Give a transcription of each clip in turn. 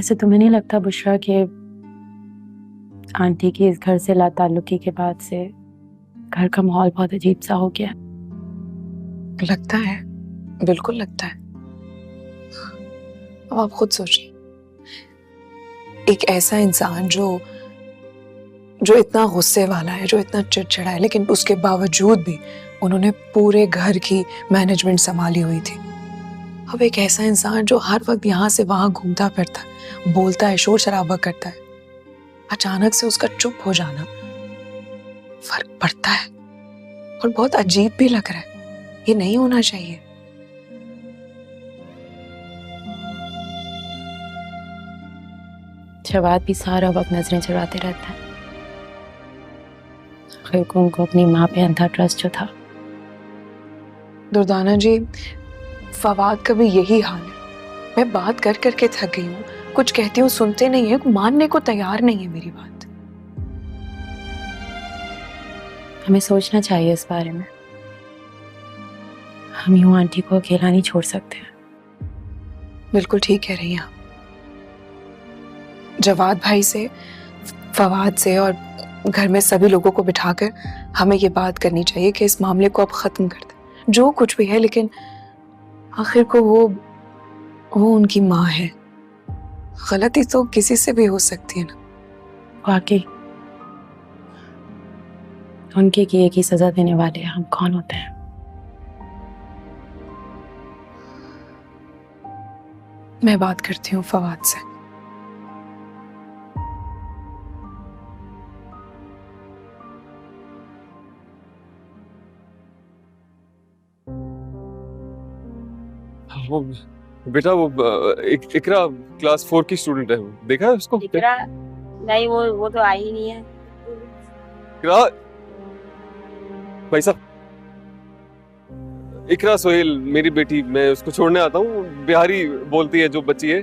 वैसे तुम्हें नहीं लगता बुशरा कि आंटी की इस घर से लाताल्लुकी के बाद से घर का माहौल बहुत अजीब सा हो गया? लगता है, बिल्कुल लगता है। अब आप खुद सोचिए, एक ऐसा इंसान जो इतना गुस्से वाला है, जो इतना चिड़चिड़ा है, लेकिन उसके बावजूद भी उन्होंने पूरे घर की मैनेजमेंट संभाली हुई थी। अब एक ऐसा इंसान जो हर वक्त यहाँ से वहां घूमता फिरता है, बोलता है, शोर शराबा करता है, अचानक से उसका चुप हो जाना, फर्क पड़ता है और बहुत अजीब भी लग रहा है। ये नहीं होना चाहिए। जवाद भी सारा वक्त नजरें चुराते रहता है। आखिर को उनको अपनी माँ पे अंधा ट्रस्ट जो था। दुर्दाना जी, फवाद का भी यही हाल है। मैं बात कर करके थक गई हूँ, कुछ कहती हूँ सुनते नहीं है, मानने को तैयार नहीं है मेरी बात। हमें सोचना चाहिए इस बारे में। हम यूं आंटी को अकेला नहीं छोड़ सकते। बिल्कुल ठीक कह रही हैं आप। जवाद भाई से, फवाद से और घर में सभी लोगों को बिठाकर हमें ये बात करनी चाहिए कि इस मामले को अब खत्म कर दें। जो कुछ भी है, लेकिन आखिर को वो उनकी माँ है। गलती तो किसी से भी हो सकती है ना। वाकई उनके किए की सजा देने वाले हम कौन होते हैं? मैं बात करती हूँ फवाद से। वो बेटा, वो इकरा क्लास 4 की स्टूडेंट है। वो देखा है उसको? इकरा नहीं, वो तो आई ही नहीं है। इकरा भाई साहब, इकरा सोहेल मेरी बेटी, मैं उसको छोड़ने आता हूँ। बिहारी बोलती है जो बच्ची है,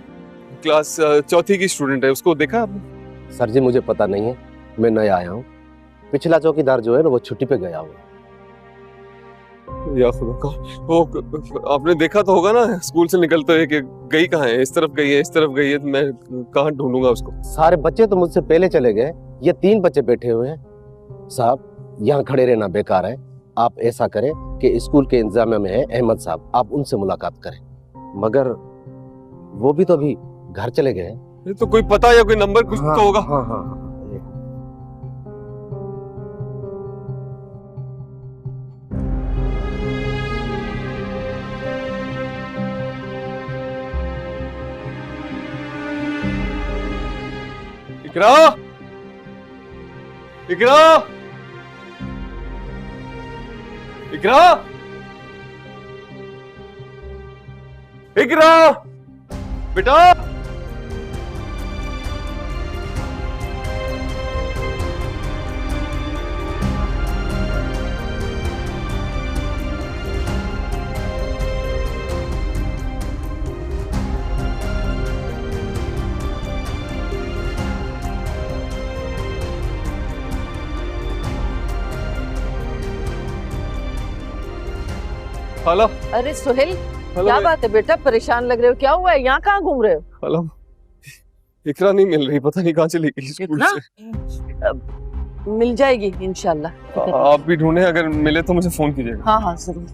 क्लास 4 की स्टूडेंट है। उसको देखा आपने? सर जी मुझे पता नहीं है, मैं नया आया हूँ। पिछला चौकीदार जो है ना वो छुट्टी पे गया हुआ। या खुदा का, वो आपने देखा तो होगा ना स्कूल से निकलते हुए कि गई कहाँ है? इस तरफ गई है, इस तरफ गई है, तो मैं कहाँ ढूंढूंगा उसको? सारे बच्चे तो मुझसे पहले चले गए, ये 3 बच्चे बैठे हुए हैं। साहब यहाँ खड़े रहना बेकार है। आप ऐसा करें कि स्कूल के इंतजामिया में है अहमद साहब, आप उनसे मुलाकात करें। मगर वो भी तो अभी घर चले गए हैं। तो कोई पता या कोई नंबर कुछ तो होगा? हाँ हाँ हाँ। इकरा, इकरा, इकरा, इकरा, बेटा। हेलो। अरे सुहेल, क्या बात है बेटा, परेशान लग रहे हो, क्या हुआ है? यहाँ कहाँ घूम रहे हो? हेलो, इकरा नहीं मिल रही, पता नहीं कहाँ चली गई स्कूल से। मिल जाएगी इंशाल्लाह। आप भी ढूंढे, अगर मिले तो मुझे फोन कीजिएगा। हाँ हाँ जरूर।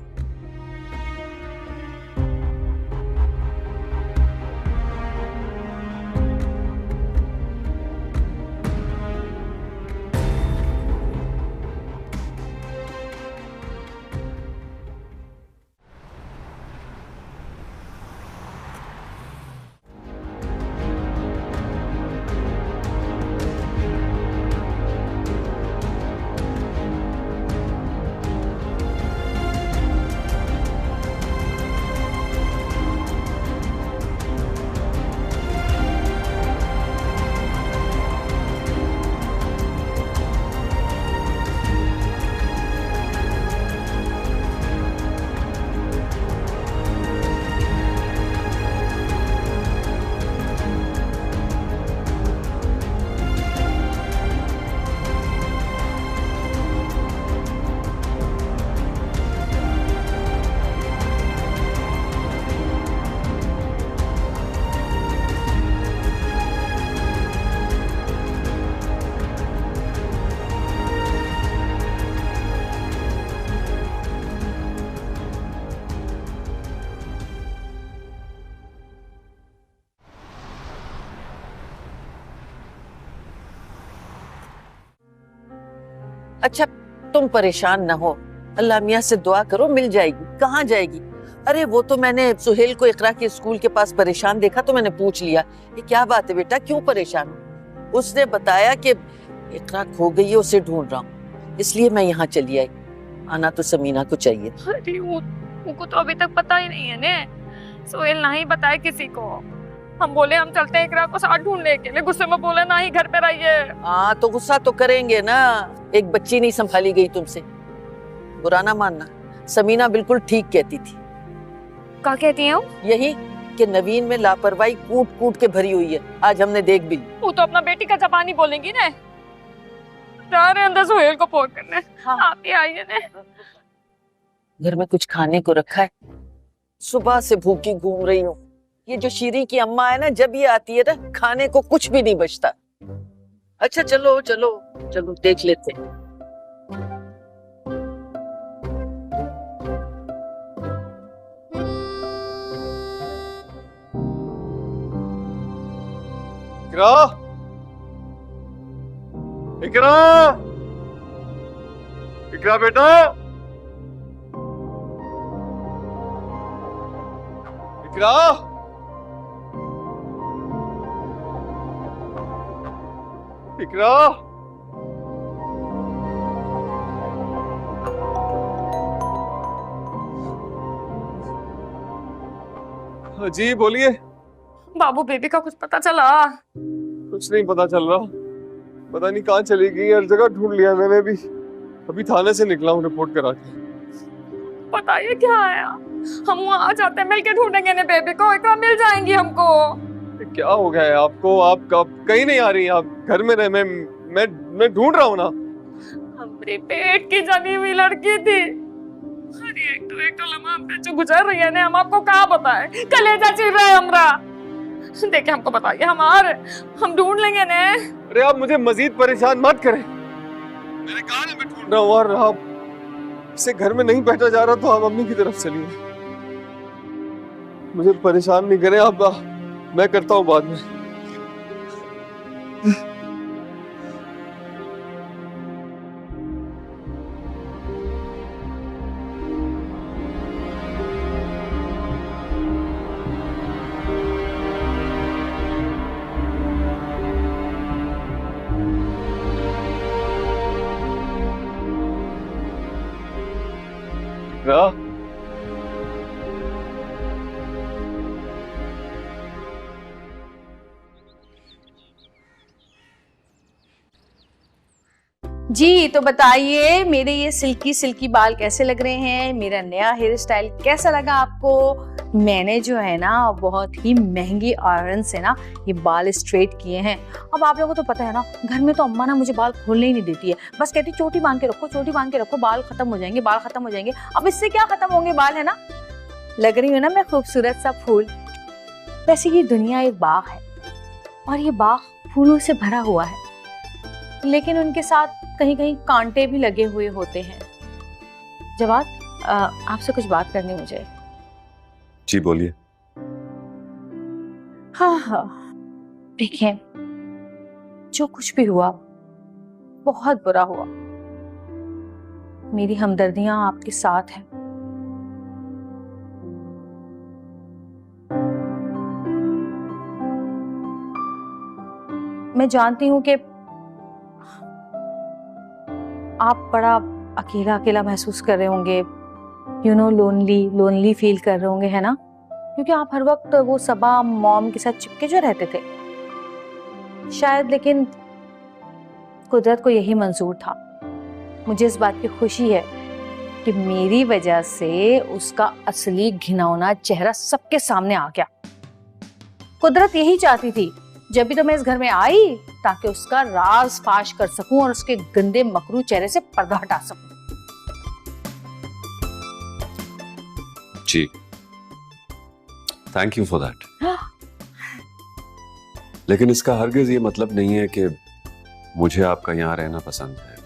अच्छा तुम परेशान ना हो, अल्लाह मियाँ से दुआ करो, मिल जाएगी। कहाँ जाएगी? अरे वो तो मैंने सुहेल को इकरा के स्कूल के पास परेशान देखा तो मैंने पूछ लिया, ये क्या बात है बेटा, क्यों परेशान हो? उसने बताया कि इकरा खो गई है, उसे ढूंढ रहा हूँ, इसलिए मैं यहाँ चली आई। आना तो समीना को चाहिए। अरे उनको तो अभी तक पता ही नहीं है ने, सोहेल नहीं बताए किसी को। हम बोले हम चलते हैं इकरा को साथ ढूंढने के लिए, गुस्से में बोले ना ही घर पे रहिए। हाँ तो गुस्सा तो करेंगे ना, एक बच्ची नहीं संभाली गई तुमसे। बुरा ना मानना, समीना बिल्कुल ठीक कहती थी। क्या कहती हैं वो? यही कि नवीन में लापरवाही कूट कूट के भरी हुई है, आज हमने देख भी ली। वो तो अपना बेटी का जबान ही बोलेंगी ने। जा रहे अंदर सोहेल को फोन करने। हाँ। आप ही आइए ने। घर में कुछ खाने को रखा है? सुबह से भूखी घूम रही हूँ। ये जो शीरी की अम्मा है ना, जब ये आती है ना, खाने को कुछ भी नहीं बचता। अच्छा चलो चलो चलो देख लेते हैं। इकरा, इकरा, इकरा बेटा, इकरा, इकरा, जी बोलिए। बाबू बेबी का कुछ पता चला? कुछ नहीं पता चल रहा, पता नहीं कहाँ चली गई, हर जगह ढूंढ लिया मैंने भी। अभी थाने से निकला हूँ रिपोर्ट करा के। बताइए क्या आया, हम वहाँ आ जाते हैं, मिलके ढूंढेंगे ने बेबी को, इकरा मिल जाएंगी हमको। क्या हो गया है आपको? आप कहीं नहीं आ रही, आप घर में रहे। मैं ढूंढ रहा हूँ ना। हमारे पेट की जमी हुई लड़की थी। अरे एक तो लम्हा हम पे जो गुजर रही है ने, हम आपको क्या बताएं, कलेजा चीर रहा है हमरा। देखिए हमको बताइए, हम ढूंढ लेंगे ने। अरे आप मुझे मजीद परेशान मत करें, मैंने कहा ना मैं ढूंढ रहा हूँ। और आप इसे घर में नहीं बैठा जा रहा तो आप मम्मी की तरफ चलिए, मुझे परेशान नहीं करें आप। मैं करता हूँ बाद में। इकरा, जी तो बताइए, मेरे ये सिल्की सिल्की बाल कैसे लग रहे हैं? मेरा नया हेयर स्टाइल कैसा लगा आपको? मैंने जो है ना बहुत ही महंगी आयरन से ना ये बाल स्ट्रेट किए हैं। अब आप लोगों को तो पता है ना, घर में तो अम्मा ना मुझे बाल खोलने ही नहीं देती है, बस कहती चोटी बांध के रखो, चोटी बांध के रखो, बाल खत्म हो जाएंगे, बाल खत्म हो जाएंगे। अब इससे क्या खत्म होंगे बाल, है ना? लग रही हूँ ना मैं खूबसूरत सा फूल। वैसे ये दुनिया एक बाग है और ये बाग फूलों से भरा हुआ है, लेकिन उनके साथ कहीं कहीं कांटे भी लगे हुए होते हैं। जवाद, आपसे कुछ बात करनी मुझे। जी बोलिए। हाँ, देखिए जो कुछ भी हुआ बहुत बुरा हुआ। मेरी हमदर्दियां आपके साथ हैं। मैं जानती हूं कि आप बड़ा अकेला अकेला महसूस कर रहे होंगे, लोनली फील कर रहे होंगे, है ना? क्योंकि आप हर वक्त वो सबा मॉम के साथ चिपके जो रहते थे शायद, लेकिन कुदरत को यही मंजूर था। मुझे इस बात की खुशी है कि मेरी वजह से उसका असली घिनौना चेहरा सबके सामने आ गया। कुदरत यही चाहती थी, जब भी तो मैं इस घर में आई, ताकि उसका राज फाश कर सकूं और उसके गंदे मकरू चेहरे से पर्दा हटा सकूं। जी, थैंक यू फॉर दैट। लेकिन इसका हरगिज ये मतलब नहीं है कि मुझे आपका यहाँ रहना पसंद है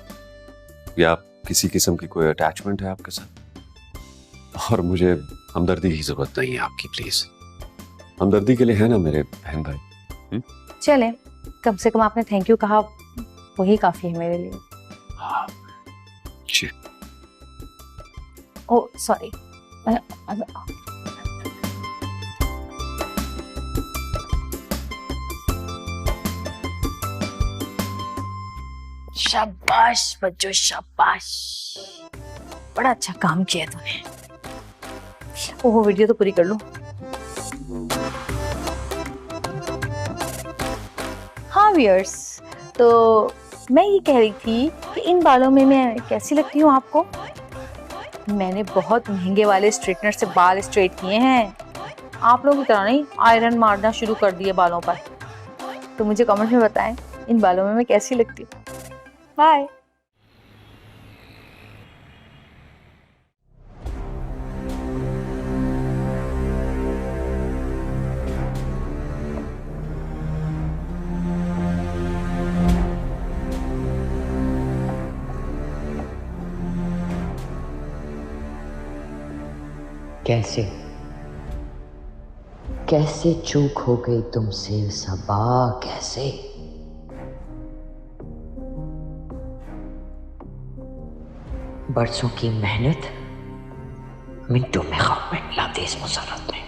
या किसी किस्म की कोई अटैचमेंट है आपके साथ। और मुझे हमदर्दी की जरूरत नहीं है आपकी, प्लीज। हमदर्दी के लिए है ना मेरे बहन भाई। चले, कम से कम आपने थैंक यू कहा, वही काफी है मेरे लिए। हाँ, ओ सॉरी। शाबाश बच्चों शाबाश, बड़ा अच्छा काम किया तूने। ओह वीडियो तो पूरी कर लो। हाँ व्यूअर्स, तो मैं ये कह रही थी कि इन बालों में मैं कैसी लगती हूँ आपको? मैंने बहुत महंगे वाले स्ट्रेटनर से बाल स्ट्रेट किए हैं, आप लोगों की तरह नहीं आयरन मारना शुरू कर दिए बालों पर। तो मुझे कमेंट में बताएं इन बालों में मैं कैसी लगती हूँ। बाय। कैसे कैसे चूक हो गई तुमसे सबा, कैसे? बरसों की मेहनत मिनटों में खाक में मिला दी इस मुसरत ने।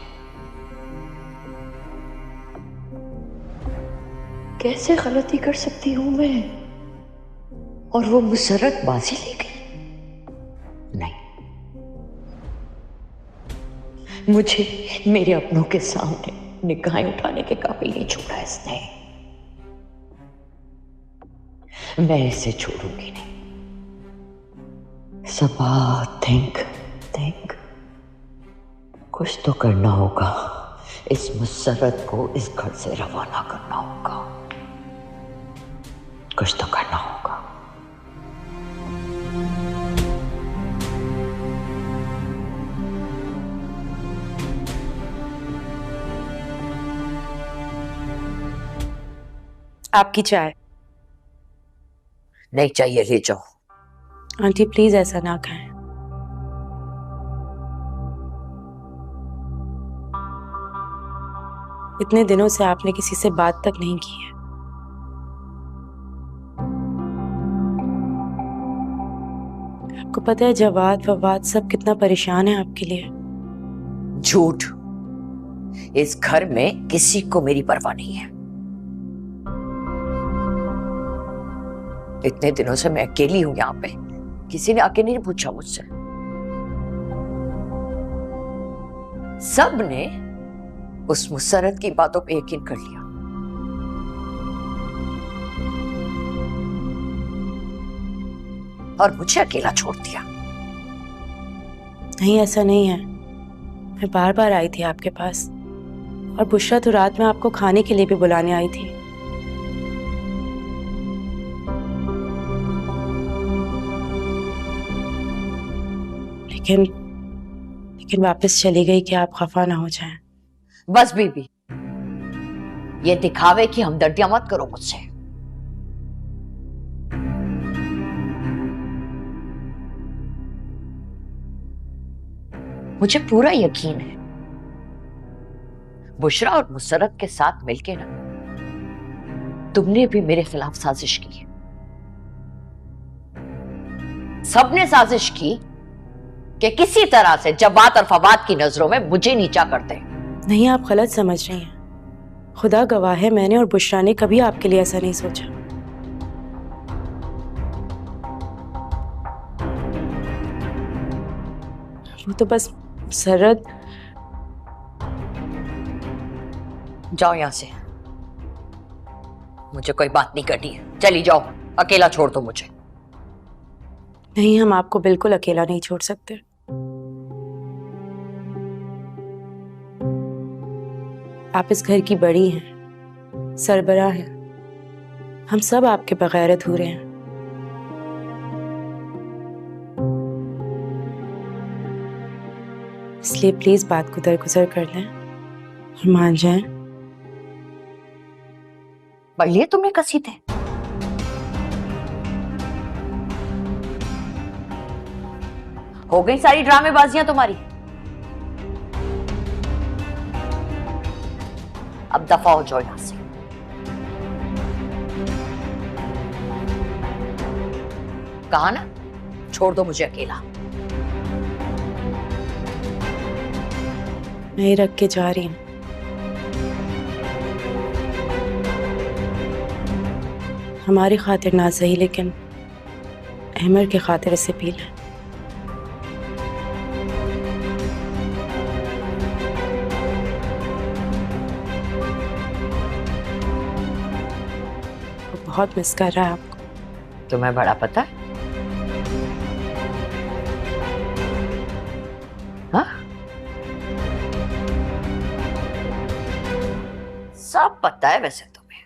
कैसे गलती कर सकती हूं मैं और वो मुसरत बाजी ले गई? नहीं, मुझे मेरे अपनों के सामने निगाहें उठाने के काबिल नहीं छोड़ा इसने। मैं इसे छोड़ूंगी नहीं। सबा थिंक थिंक, कुछ तो करना होगा। इस मुसरत को इस घर से रवाना करना होगा, कुछ तो करना होगा। आपकी चाय। नहीं चाहिए, ले जाओ। आंटी प्लीज ऐसा ना कहें। इतने दिनों से आपने किसी से बात तक नहीं की है। आपको पता है जवाद ववाद सब कितना परेशान है आपके लिए। झूठ। इस घर में किसी को मेरी परवाह नहीं है। इतने दिनों से मैं अकेली हूं यहाँ पे, किसी ने आके नहीं पूछा मुझसे। सब ने उस मुसरत की बातों पे यकीन कर लिया। और मुझे अकेला छोड़ दिया। नहीं ऐसा नहीं है, मैं बार बार आई थी आपके पास, और बुशरा तो रात में आपको खाने के लिए भी बुलाने आई थी। लेकिन वापस चली गई कि आप खफा ना हो जाएं। बस बीबी, ये दिखावे की हमदर्दियां मत करो मुझसे। मुझे पूरा यकीन है बुशरा और मुसरत के साथ मिलके ना तुमने भी मेरे खिलाफ साजिश की है। सबने साजिश की कि किसी तरह से जवाद और फवाद की नजरों में मुझे नीचा कर दे। नहीं, आप गलत समझ रही हैं। खुदा गवाह है, मैंने और बुशरा ने कभी आपके लिए ऐसा नहीं सोचा। वो तो बस मुसरत। जाओ यहां से, मुझे कोई बात नहीं करनी है। चली जाओ, अकेला छोड़ दो मुझे। नहीं, हम आपको बिल्कुल अकेला नहीं छोड़ सकते। आप इस घर की बड़ी हैं, सरबरा हैं। हम सब आपके बगैर अधूरे हैं। इसलिए प्लीज बात को दरगुजर कर लें और मान जाएं। बढ़िया तुमने कसी थे। हो गई सारी ड्रामेबाजियां तुम्हारी। अब दफा हो जाओ यहां से। कहा ना, छोड़ दो मुझे अकेला। मैं ही रख के जा रही हूँ। हमारी खातिर ना सही, लेकिन अहमर के खातिर इसे पी लें। वो बहुत मिस कर रहा है आपको। तुम्हें बड़ा पता है? हाँ? सब पता है वैसे तुम्हें।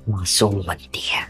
मासूम बनती है।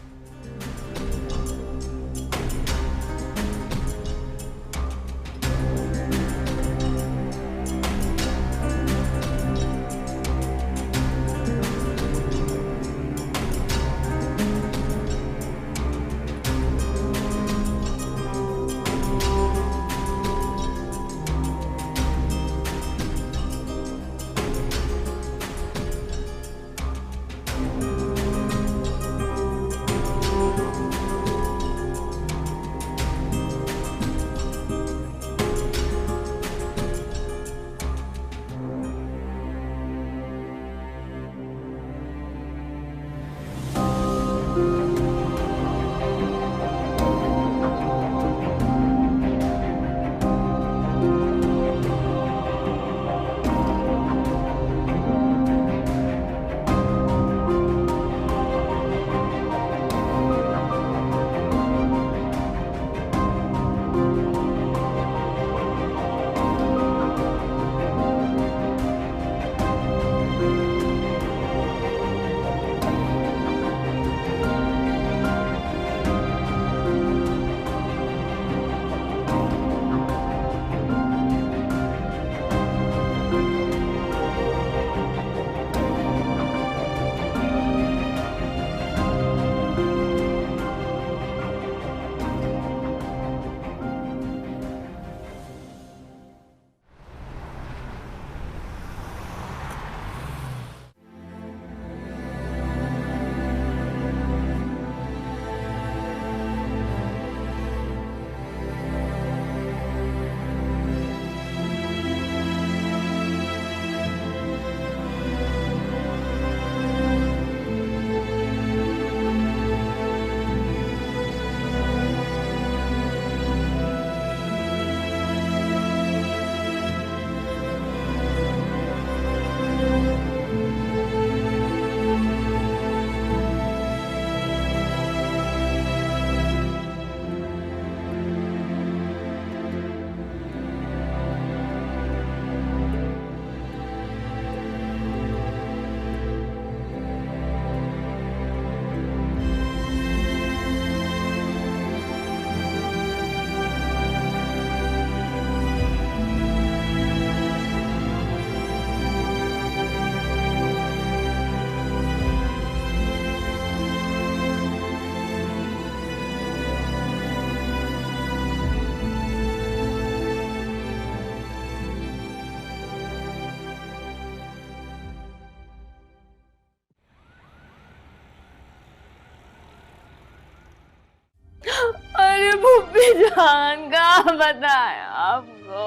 अरे भूपी जान का बताया आपको।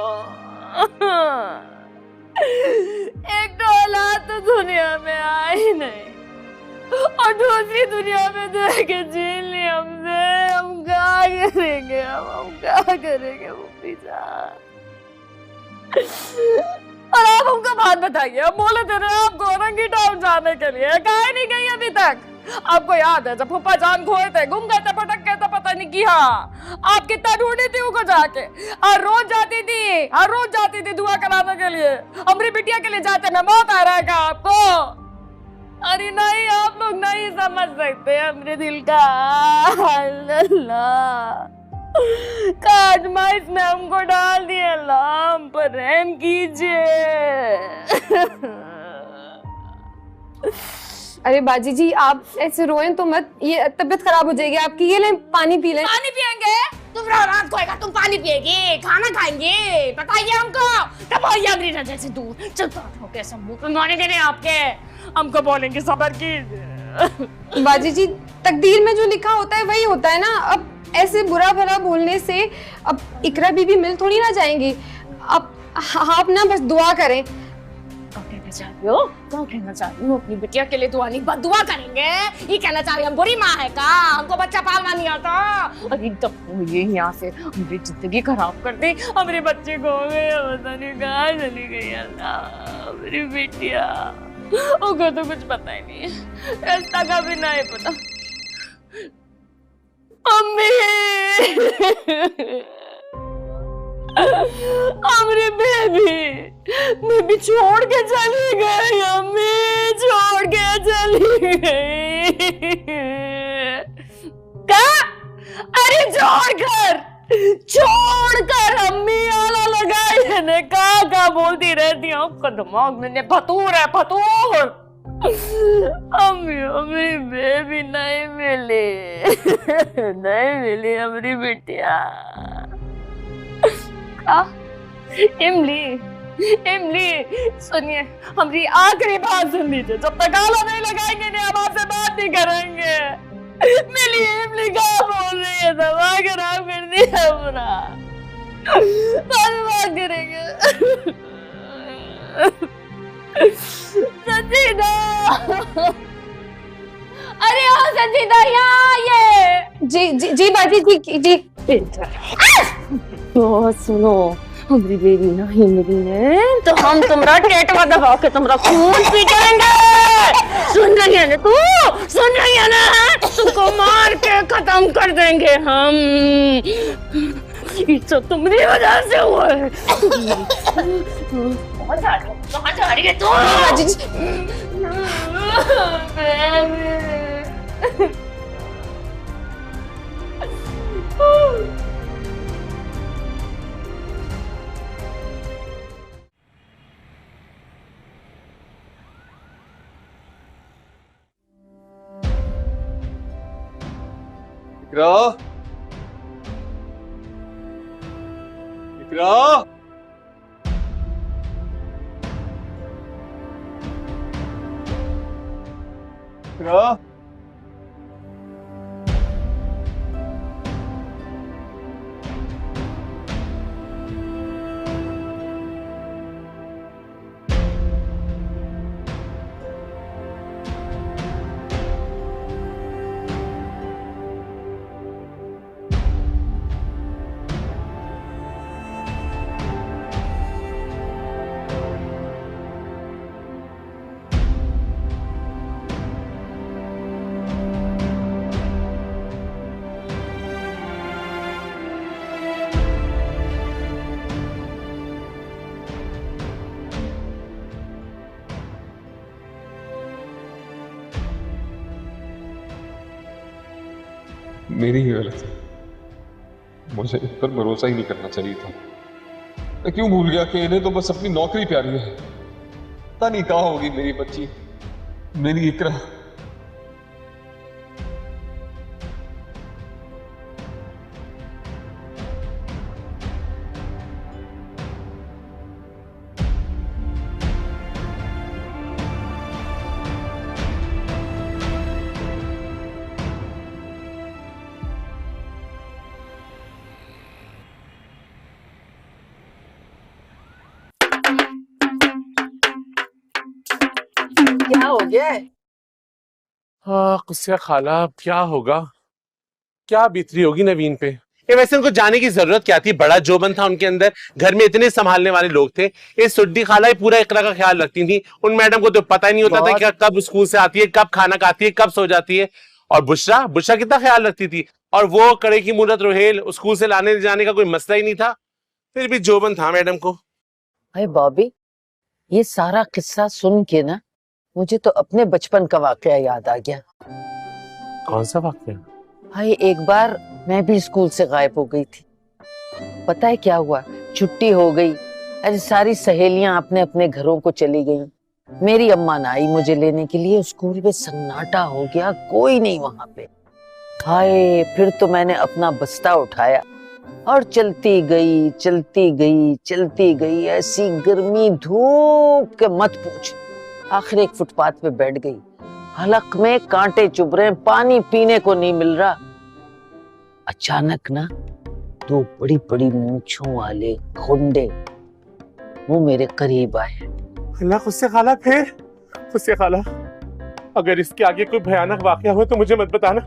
एक तो औलाद तो दुनिया में आई नहीं और दूसरी दुनिया में रह के झेल ली हमसे। हम क्या करेंगे? हम क्या करेंगे भूपी जान? और आप हमको बात बताइए, अब बोले थे ना आपको औरंगी टाउन जाने के लिए, कहाँ नहीं गई अभी तक? आपको याद है जब फूफा जान खोए थे, गुम गए थे, भटक गए थे, पता नहीं किया। आप कितना ढूंढी थी उनको जाके, हर रोज जाती थी दुआ कराने के लिए। हमारी बिटिया के लिए जाते ना मौत आ रहा है क्या आपको? अरे नहीं, आप लोग नहीं समझ सकते हमरे दिल का। अल्लाह काजमा इसने हमको डाल दिया, अल्लाह हम पर रहम कीजिए। अरे बाजी जी आप ऐसे रोएं तो मत, ये तबीयत खराब हो जाएगी आपकी। ये लें पानी पी लें। पानी पियेंगे? तुम रात खोएगा, तुम पानी पिएगी, खाना खाएंगे, बताइए हमको। तब और ये नजर से दूर चलता हो कैसे मुंह माने देने आपके, हमको बोलेंगे सबर की। बाजी जी तकदीर में जो लिखा होता है वही होता है ना। अब ऐसे बुरा भला बोलने से अब इकरा बीबी मिल थोड़ी ना जाएंगी। अब आप ना बस दुआ करें। क्या कहना चाह रही हो? क्या कहना चाह रही हो? अपनी बिटिया के लिए दुआ नहीं, बस दुआ करेंगे। ये कहना चाह रही हम बुरी माँ है का? हमको बच्चा पालना नहीं आता? अरे एकदम ये यहाँ से मेरी जिंदगी खराब कर दी। हमारे बच्चे खो गए, पता नहीं कहाँ चली गई। अल्लाह, मेरी बिटिया, उनको तो कुछ पता ही नहीं है, रास्ता का भी नहीं पता। अम्मी, हमारी बेबी छोड़ के चली गई। अम्मी छोड़ के चली गई। क्या? अरे छोड़कर अम्मी आला लगाई है। का बोलती रहती हूँ, आपका दिमाग में फतूर है, फतूर। अम्मी बेबी नहीं मिली हमारी बिटिया। इमली सुनिए, हमारी आखिरी बात सुन लीजिए। जब तक आला नहीं लगाएंगे नहीं, हम आपसे बात नहीं करेंगे। मिली इमली क्या बोल रही है? दवा खराब कर दिया पूरा, बात करेंगे। संजीदा, अरे ओ संजीदा, यहाँ ये। जी बाजी जी। तो सुनो, हमारी बेबी ना हिंदी में, तो हम तुम्हारा टेटवा दबा के तुम्हारा खून पीटेंगे। सुन रही है ना तू? सुन रही है ना? तुमको मार के खत्म कर देंगे हम। ये सब तुम्हारी वजह से हुआ है। कहाँ जा रही है तू? इकरा, इकरा, इकरा। मेरी ही गलती, मुझे इन पर भरोसा ही नहीं करना चाहिए था। मैं क्यों भूल गया कि इन्हें तो बस अपनी नौकरी प्यारी है। पता नहीं कहाँ होगी मेरी बच्ची, मेरी इकरा। क्या हो गया है? हाँ गुस्सा खाला, क्या होगा? क्या बीतरी होगी नवीन पे? ये वैसे उनको जाने की जरूरत क्या थी? बड़ा जोबन था उनके अंदर, घर में इतने संभालने वाले लोग थे। ये सुड्डी खाला ही पूरा इकरा का ख्याल रखती थी। उन मैडम को तो पता ही नहीं होता था कि कब स्कूल से आती है, कब खाना खाती है, कब सो जाती है। और बुशरा कितना ख्याल रखती थी। और वो कड़े की मूरत रोहेल, स्कूल से लाने जाने का कोई मसला ही नहीं था। फिर भी जोबन था मैडम को। अरे बॉबी, ये सारा किस्सा सुन के ना मुझे तो अपने बचपन का वाकया याद आ गया। कौन सा वाकया? भाई एक बार मैं भी स्कूल से गायब हो गई थी। पता है क्या हुआ? छुट्टी हो गई, अरे सारी सहेलियां अपने अपने घरों को चली गईं। मेरी अम्मा ना आई मुझे लेने के लिए। स्कूल में सन्नाटा हो गया, कोई नहीं वहां पे। हाय, फिर तो मैंने अपना बस्ता उठाया और चलती गई। ऐसी गर्मी धूप के मत पूछ। आखिर एक फुटपाथ पे बैठ गई। हलक में कांटे चुभ रहे, पानी पीने को नहीं मिल रहा। अचानक ना दो बड़ी बड़ी मूंछों वाले गुंडे वो मेरे करीब आए। अल्लाह गुस्से खाला, फिर गुस्से खाला, अगर इसके आगे कोई भयानक वाकया हो तो मुझे मत बताना,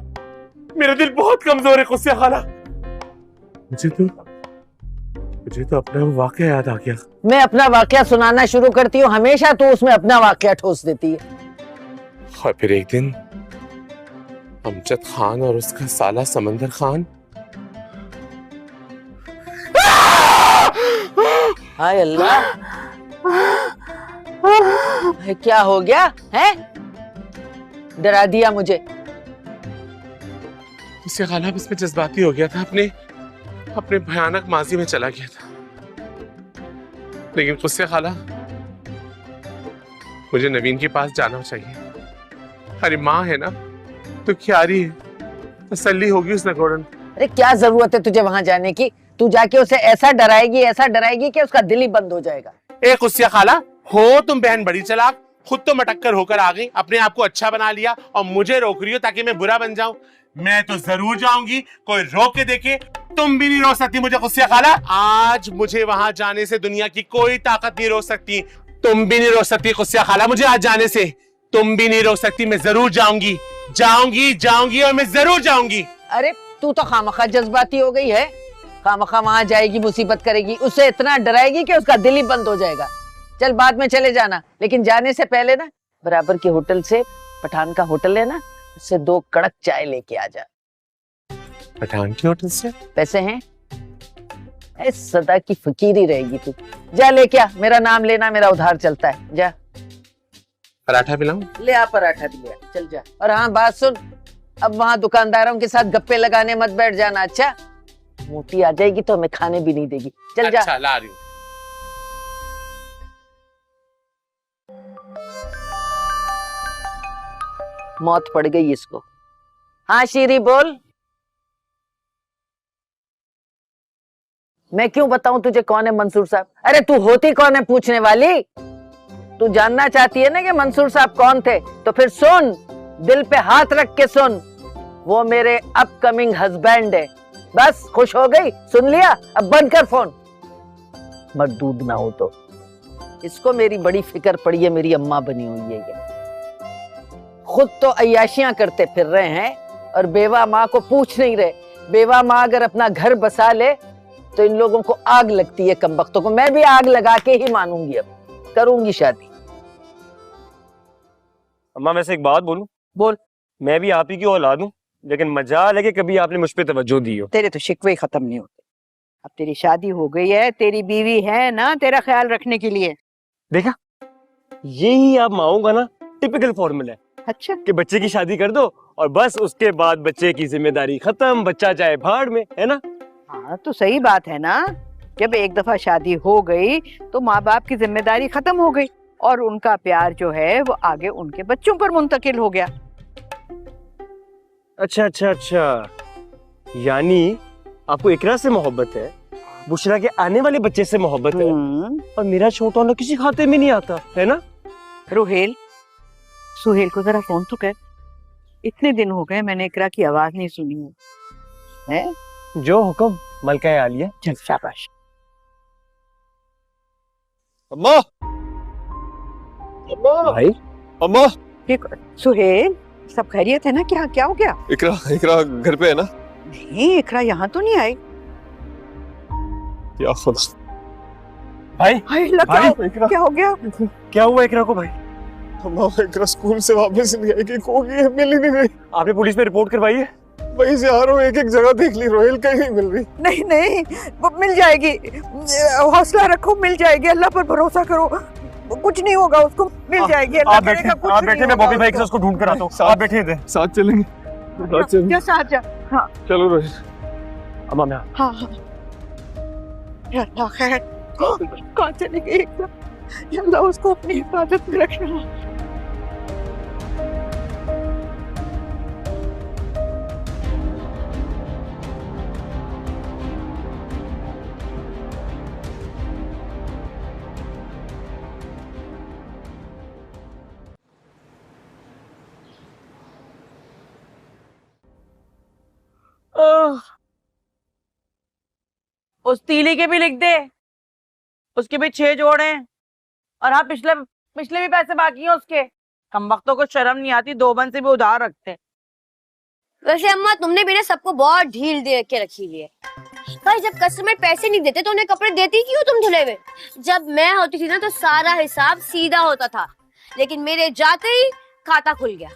मेरा दिल बहुत कमजोर है गुस्से खाला। मुझे तो अपना वो वाकया याद आ गया। मैं अपना वाकया सुनाना शुरू करती हूँ, हमेशा तो उसमें अपना वाकया ठोस देती है। और फिर एक दिन अमजद खान और उसका साला समंदर खान। हाय अल्लाह, क्या हो गया है? डरा दिया मुझे। उससे खाला इसमें जज्बाती हो गया था, अपने भयानक माजी में चला गया था। लेकिन उससे खाला मुझे नवीन के पास जाना चाहिए। अरे माँ है ना तो क्यारी है, तसल्ली होगी उस नगोड़न। अरे क्या जरूरत है तुझे वहां जाने की? तू जाके उसे ऐसा डराएगी कि उसका दिल ही बंद हो जाएगा। ए कुस्सिया खाला, हो तुम बहन बड़ी चालाक, खुद तो मटक्कर होकर आ गई, अपने आप को अच्छा बना लिया और मुझे रोक रही हो ताकि मैं बुरा बन जाऊं। मैं तो जरूर जाऊंगी, कोई रोक के देखे। तुम भी नहीं रोक सकती मुझे कुस्सिया खाला। आज मुझे वहां जाने से दुनिया की कोई ताकत नहीं रोक सकती। तुम भी नहीं रोक सकती कुस्सिया खाला मुझे आज जाने से। तुम भी नहीं रोक सकती, मैं जरूर जाऊंगी, जाऊंगी और मैं जरूर जाऊंगी। अरे तू तो खामखा जज्बाती हो गई है। खामखा वहां जाएगी, मुसीबत करेगी, उसे इतना डराएगी कि उसका दिल ही बंद हो जाएगा। चल बाद में चले जाना, लेकिन जाने से पहले ना बराबर के होटल से, पठान का होटल है ना, उससे 2 कड़क चाय लेके आ जा। पठान के होटल से? पैसे हैं? सदा की फकीरी रहेगी तू। जा लेके आ, मेरा नाम लेना, मेरा उधार चलता है। जा। पराठा पिलाऊं? ले आ पराठा भी ले आ, चल जा। और हाँ बात सुन, अब वहां दुकानदारों के साथ गप्पे लगाने मत बैठ जाना, अच्छा? मोटी आ जाएगी तो हमें खाने भी नहीं देगी। चल जा। अच्छा, ला रही हूं। मौत पड़ गई इसको। हाँ शीरी बोल। मैं क्यों बताऊं तुझे कौन है मंसूर साहब? अरे तू होती कौन है पूछने वाली? तू जानना चाहती है ना कि मंसूर साहब कौन थे? तो फिर सुन, दिल पे हाथ रख के सुन, वो मेरे अपकमिंग हस्बैंड है। बस खुश हो गई? सुन लिया? अब बंद कर फोन, मरदूद ना हो तो। इसको मेरी बड़ी फिक्र पड़ी है, मेरी अम्मा बनी हुई है ये। खुद तो अय्याशियां करते फिर रहे हैं और बेवा माँ को पूछ नहीं रहे। बेवा माँ अगर अपना घर बसा ले तो इन लोगों को आग लगती है, कमबख्तों को। मैं भी आग लगा के ही मानूंगी, अब करूंगी शादी। अम्मा वैसे एक बात बोलूं? बोल। मैं भी आप ही की औलाद हूं, लेकिन मजाल है कि कभी आपने मुझ पे तवज्जो दी हो। तेरे तो शिकवे ही खत्म नहीं होते। अब तेरी शादी हो गई है, तेरी बीवी है ना तेरा ख्याल रखने के लिए। देखा, यही आप माओ का ना टिपिकल फॉर्मूला है। अच्छा, कि बच्चे की शादी कर दो और बस उसके बाद बच्चे की जिम्मेदारी खत्म, बच्चा जाए भाड़ में, है ना? हाँ तो सही बात है ना। जब एक दफा शादी हो गई तो माँ बाप की जिम्मेदारी खत्म हो गई और उनका प्यार जो है वो आगे उनके बच्चों पर मुंतकिल हो गया। अच्छा, यानी आपको इकरा से मोहब्बत है, बुशरा के आने वाले बच्चे से मोहब्बत है, और मेरा छोटा वाला किसी खाते में नहीं आता, है ना? रोहेल, सुहेल को जरा फोन तो कर। इतने दिन हो गए मैंने इकरा की आवाज नहीं सुनी है। जो हुक्म मलका आलिया। चल शाबाश। अम्मा, भाई, अम्मा। सुहेल, सब खैरियत है ना? क्या हो गया? इकरा घर पे है ना? नहीं, इकरा यहाँ तो नहीं आई। या खुदा। भाई, क्या हो गया? क्या हुआ इकरा को भाई? अम्मा, इकरा स्कूल से वापस नहीं आई कि खो गई है, मिल ही नहीं रही। आपने पुलिस में रिपोर्ट करवाई है? वहीं से आ रहा हूँ, एक जगह देख ली, रोहेल कहीं नहीं मिल रही। नहीं, वो मिल जाएगी, हौसला रखो, मिल जाएगी, अल्लाह पर भरोसा करो, कुछ नहीं होगा उसको, मिल जाएगी। आप बैठे, मैं बॉबी भाई के साथ उसको ढूंढ कर आता हूँ। आप बैठे थे, साथ चलेंगे। क्या साथ जा? हाँ चलो रोहेल। अम्मा मैं हाँ अल्लाह खैर, कहाँ चली गई एकदम? अल्लाह उसको अपनी हिफाजत में रखना। उस तीली के भी लिख दे, उसके भी 6 जोड़ हैं। और हाँ, पिछले पिछले भी पैसे बाकी हैं उसके। कमबख्तों को शर्म नहीं आती, 2 बन से भी उधार रखते हैं। वैसे अम्मा तुमने भी ना सबको बहुत ढील दे के रखी हुई है भाई। जब कस्टमर पैसे नहीं देते तो उन्हें कपड़े देती क्यों तुम धुले हुए? जब मैं होती थी ना तो सारा हिसाब सीधा होता था, लेकिन मेरे जाते ही खाता खुल गया।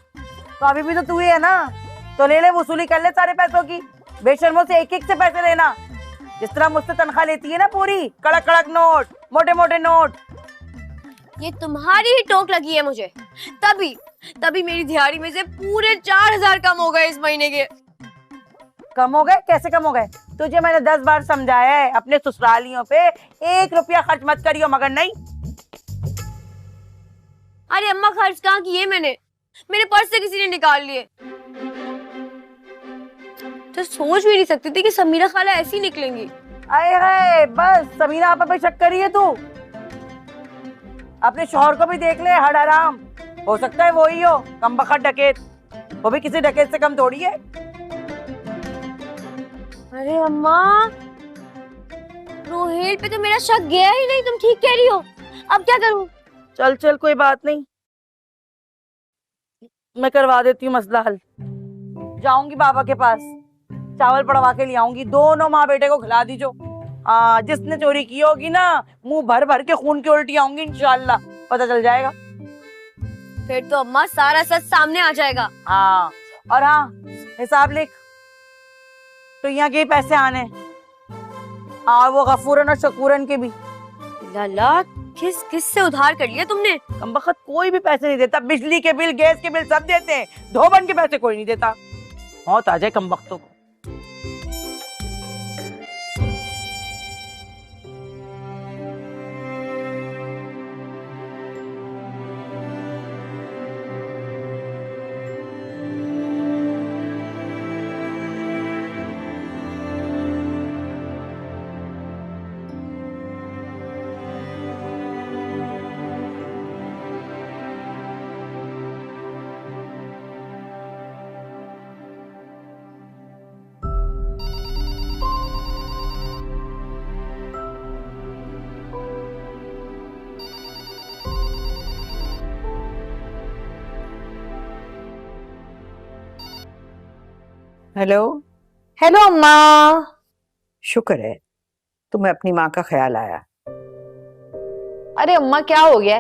तो अभी भी तो तू ही है ना, तो ले ले, वसूली कर ले सारे पैसों की। बेशर्मों से एक एक से पैसे लेना, जिस तरह मुझसे तनख्वाह लेती है ना पूरी, कड़क कड़क नोट, मोटे मोटे नोट। ये तुम्हारी ही टोक लगी है मुझे। तभी मेरी दिहाड़ी में से पूरे 4000 कम हो गए इस महीने के। कम हो गए? कैसे कम हो गए? तुझे मैंने 10 बार समझाया है, अपने ससुरालियों पे 1 रुपया खर्च मत करियो, मगर नहीं। अरे अम्मा, खर्च कहाँ किए मैंने? मेरे पर्स से किसी ने निकाल लिए। तो सोच भी नहीं सकती थी कि समीरा खाला ऐसी निकलेंगी। आए हाय, बस समीरा आपा पे शक करी है तू। अपने शौहर को भी देख ले, हड़ हराम। हो सकता है वो ही हो, कमबख्त डकैत। वो भी किसी डकैत से कम थोड़ी है। अरे अम्मा, रोहेल पे तो मेरा शक गया ही नहीं, तुम ठीक कह रही हो। अब क्या करूं? चल चल, कोई बात नहीं, मैं करवा देती हूँ मसला हल। जाऊंगी बाबा के पास, चावल पड़वा के ले आऊंगी, दोनों माँ बेटे को खिला दीजो। जिसने चोरी की होगी ना, मुंह भर भर के खून की उल्टी आऊंगी, इंशाल्लाह पता चल जाएगा। फिर तो अम्मा सारा सच सामने आ जाएगा। हाँ, और हाँ, हिसाब लिख, तो यहाँ के पैसे आने, और वो गफूरन और शकूरन के भी। लाला, किस से उधार कर लिया तुमने? कमबख्त कोई भी पैसे नहीं देता, बिजली के बिल, गैस के बिल सब देते हैं, धोबन के पैसे कोई नहीं देता। मौत आ जाए कमबख्तों को। हेलो। हेलो अम्मा। शुक्र है तुम्हें अपनी माँ का ख्याल आया। अरे अम्मा, क्या हो गया?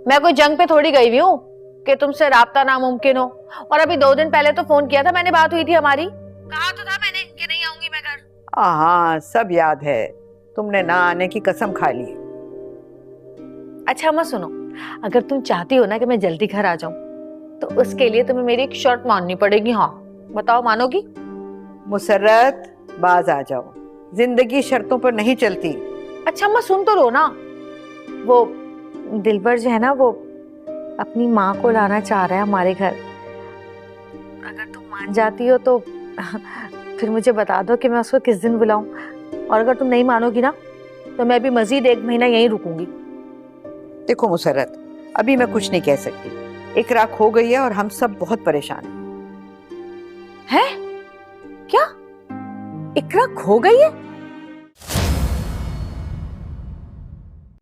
मैं कोई जंग पे थोड़ी गई हुई हूँ कि तुमसे राब्ता नामुमकिन हो। और अभी 2 दिन पहले तो फोन किया था मैंने, बात हुई थी हमारी। कहा तो था मैंने कि नहीं आऊंगी मैं घर। हाँ, सब याद है, तुमने ना आने की कसम खा ली। अच्छा अम्मा सुनो, अगर तुम चाहती हो ना कि मैं जल्दी घर आ जाऊं, तो उसके लिए तुम्हें मेरी एक शर्त माननी पड़ेगी। हाँ बताओ, मानोगी? मुसर्रत, बाज आ जाओ, जिंदगी शर्तों पर नहीं चलती। अच्छा अम्मा सुन तो लो ना, वो दिलबर जो है ना, वो अपनी माँ को लाना चाह रहा है हमारे घर। अगर तुम मान जाती हो तो फिर मुझे बता दो कि मैं उसको किस दिन बुलाऊं। और अगर तुम नहीं मानोगी ना, तो मैं भी मजीद 1 महीना यहीं रुकूंगी। देखो मुसर्रत, अभी मैं कुछ नहीं कह सकती। इकरा खो गई है और हम सब बहुत परेशान हैं। है? क्या इकरा खो गई है?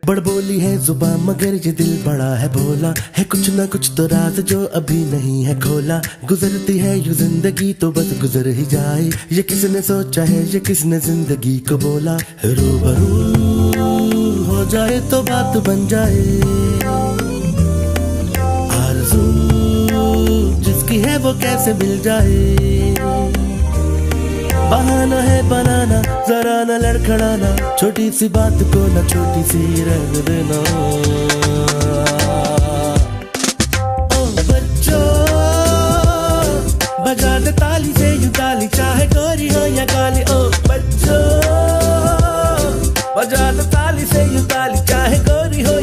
बड़बोली है जुबान मगर ये दिल बड़ा है भोला है, कुछ ना कुछ तो राज जो अभी नहीं है खोला। गुजरती है यूं जिंदगी तो बस गुजर ही जाए, ये किसने सोचा है, ये किसने जिंदगी को बोला। रूबरू हो जाए तो बात बन जाए, आरज़ू जिसकी है वो कैसे मिल जाए। बहाना है बनाना, जरा न लड़खड़ाना, छोटी सी बात को न छोटी सी रह देना। ओ बच्चों, बजा दे ताली से यूं ताली, चाहे गोरी हो या काली। ओ बच्चों, बजा दे ताली से यूं ताली, चाहे गोरी हो